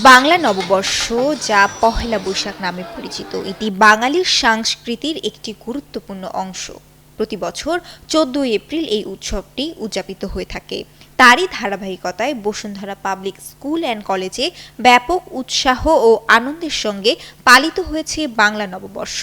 বাংলা নববর্ষ, যা পহেলা বৈশাখ নামে পরিচিত, এটি বাঙালির সংস্কৃতির একটি গুরুত্বপূর্ণ অংশ। প্রতি বছর 14 এপ্রিল এই উৎসবটি উদযাপিত হয়ে থাকে। তারই ধারাবাহিকতায় বসুন্ধরা পাবলিক স্কুল অ্যান্ড কলেজে ব্যাপক উৎসাহ ও আনন্দের সঙ্গে পালিত হয়েছে বাংলা নববর্ষ।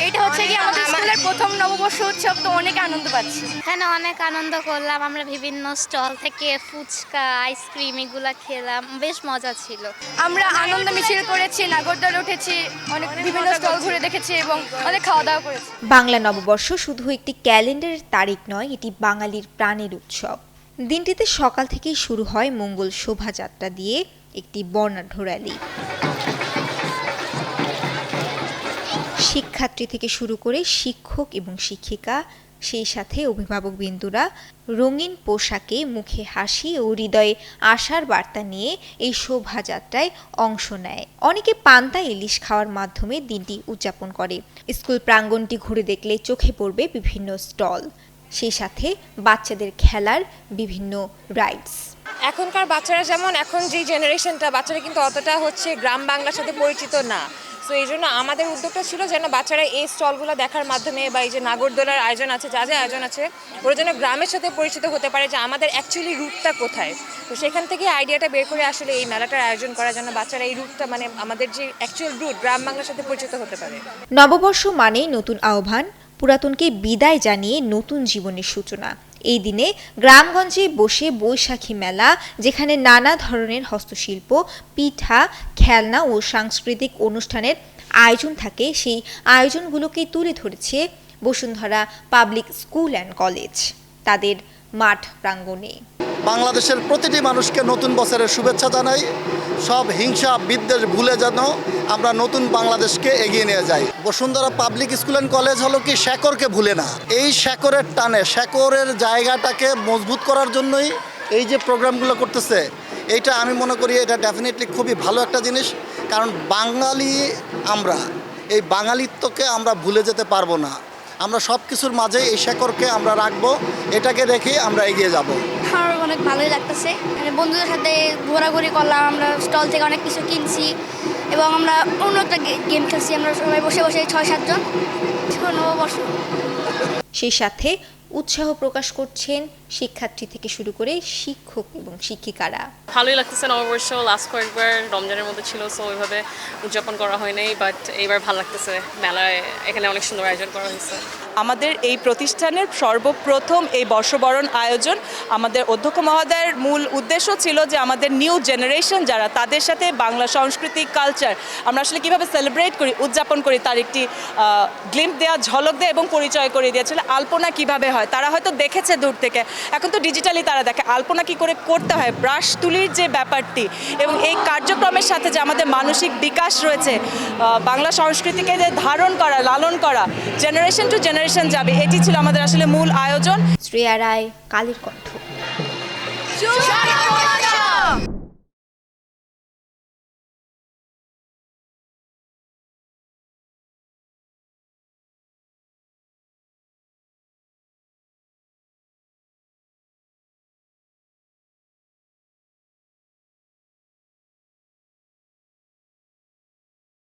এটা হচ্ছে কি আমাদের স্কুলের প্রথম নববর্ষ উৎসব, তো অনেক আনন্দ পাচ্ছি। এখানে অনেক আনন্দ করলাম, আমরা বিভিন্ন স্টল থেকে ফুচকা, আইসক্রিম এগুলা খেলাম, বেশ মজা ছিল। আমরা আনন্দ মিছিল করেছি, নাগরদোলা উঠেছি, অনেক বিভিন্ন স্টল ঘুরে দেখেছি এবং অনেক খাওয়া দাওয়া করেছি। বাংলা নববর্ষ শুধু একটি ক্যালেন্ডারের তারিখ নয়, এটি বাঙালির প্রাণের উৎসব। দিনটিতে সকাল থেকেই শুরু হয় মঙ্গল শোভাযাত্রা দিয়ে একটি বর্ণাঢ্য র্যালি। শিক্ষার্থী থেকে শুরু করে শিক্ষক এবং শিক্ষিকা, সেই সাথে অভিভাবকবৃন্দরা রঙিন পোশাকে, মুখে হাসি ও হৃদয়ে আশার বার্তা নিয়ে এই শোভাযাত্রায় অংশ নেয়। অনেকে পান্তা ইলিশ খাওয়ার মাধ্যমে দিনটি উদযাপন করে। স্কুল প্রাঙ্গণটি ঘুরে দেখলে চোখে পড়বে বিভিন্ন স্টল, সেই সাথে বাচ্চাদের খেলার বিভিন্ন রাইডস। এখনকার বাচ্চারা যেমন এখন যে জেনারেশনটা, বাচ্চারা কিন্তু অতটা গ্রাম বাংলার সাথে পরিচিত না। তো এই জন্য আমাদের উদ্যোগটা ছিল যেন বাচ্চারা এই স্টলগুলো দেখার মাধ্যমে বা এই যে নাগরদোলার আয়োজন আছে, যা যা আয়োজন আছে, ওরা যেন গ্রামের সাথে পরিচিত হতে পারে যে আমাদের অ্যাকচুয়ালি রুটটা কোথায়। তো সেখান থেকে আইডিয়াটা বের করে আসলে এই মেলাটার আয়োজন করার জন্য বাচ্চারা এই রুটটা আমাদের যে অ্যাকচুয়াল রুট গ্রাম বাংলার সাথে পরিচিত হতে পারে। নববর্ষ মানেই নতুন আহ্বান, পুরাতনকে বিদায় জানিয়ে নতুন জীবনের সূচনা। এই দিনে গ্রামগঞ্জে বসে বৈশাখী মেলা, যেখানে নানা ধরনের হস্তশিল্প, পিঠা, খেলনা ও সাংস্কৃতিক অনুষ্ঠানের আয়োজন থাকে, সেই আয়োজনগুলোকে তুলে ধরেছে Bashundhara public school and college তাদের মাঠ প্রাঙ্গণে। বাংলাদেশের প্রতিটি মানুষকে নতুন বছরের শুভেচ্ছা জানাই। সব হিংসা বিদ্বেষ ভুলে যেন আমরা নতুন বাংলাদেশকে এগিয়ে নিয়ে যাই। Bashundhara public school and college হলো কি শেকড়কে ভুলে না। এই শেকড়ের টানে, শেকড়ের জায়গাটাকে মজবুত করার জন্যই এই যে প্রোগ্রামগুলো করতেছে, এইটা আমি মনে করি এটা ডেফিনেটলি খুবই ভালো একটা জিনিস। কারণ বাঙালি আমরা, এই বাঙালিত্বকে আমরা ভুলে যেতে পারবো না। আমরা সব কিছুর মাঝে এই শেকড়কে আমরা রাখবো, এটাকে রেখে আমরা এগিয়ে যাব। আমার অনেক ভালোই লাগতেছে, বন্ধুদের সাথে ঘোরাঘুরি করলাম, আমরা স্টল থেকে অনেক কিছু কিনছি এবং আমরা অন্য একটা গেম খেলছি। আমরা সবাই বসে বসে 6-7 জন নববর্ষ। সেই সাথে উৎসাহ প্রকাশ করছেন শিক্ষার্থী থেকে শুরু করে শিক্ষক এবং শিক্ষিকারা। ভালোই লাগতেছে নববর্ষ। লাস্ট কয়েকবার রমজানের মধ্যে ছিল, সো ওইভাবে উদযাপন করা হয় নাই, বাট এইবার ভালো লাগতেছে। মেলায় এখানে অনেক সুন্দর আয়োজন করা হয়েছে। আমাদের এই প্রতিষ্ঠানের সর্বপ্রথম এই বর্ষবরণ আয়োজন, আমাদের অধ্যক্ষ মহোদয়ের মূল উদ্দেশ্য ছিল যে আমাদের নিউ জেনারেশন যারা, তাদের সাথে বাংলা সংস্কৃতি, কালচার আমরা আসলে কীভাবে সেলিব্রেট করি, উদযাপন করি, তার একটি গ্লিম্প দেওয়া, ঝলক দেওয়া এবং পরিচয় করে দিয়েছিল। আলপনা কিভাবে হয় তারা হয়তো দেখেছে দূর থেকে, এখন তো ডিজিটালি তারা দেখে আলপনা কী করে করতে হয়, ব্রাশ তুলির যে ব্যাপারটি এবং এই কার্যক্রমের সাথে যে আমাদের মানসিক বিকাশ রয়েছে, বাংলা সংস্কৃতিকে যে ধারণ করা, লালন করা, জেনারেশন টু জেনারেশন যাবে, এটি ছিল আমাদের আসলে মূল আয়োজন। শ্রেয়া রায়, কালের কণ্ঠ।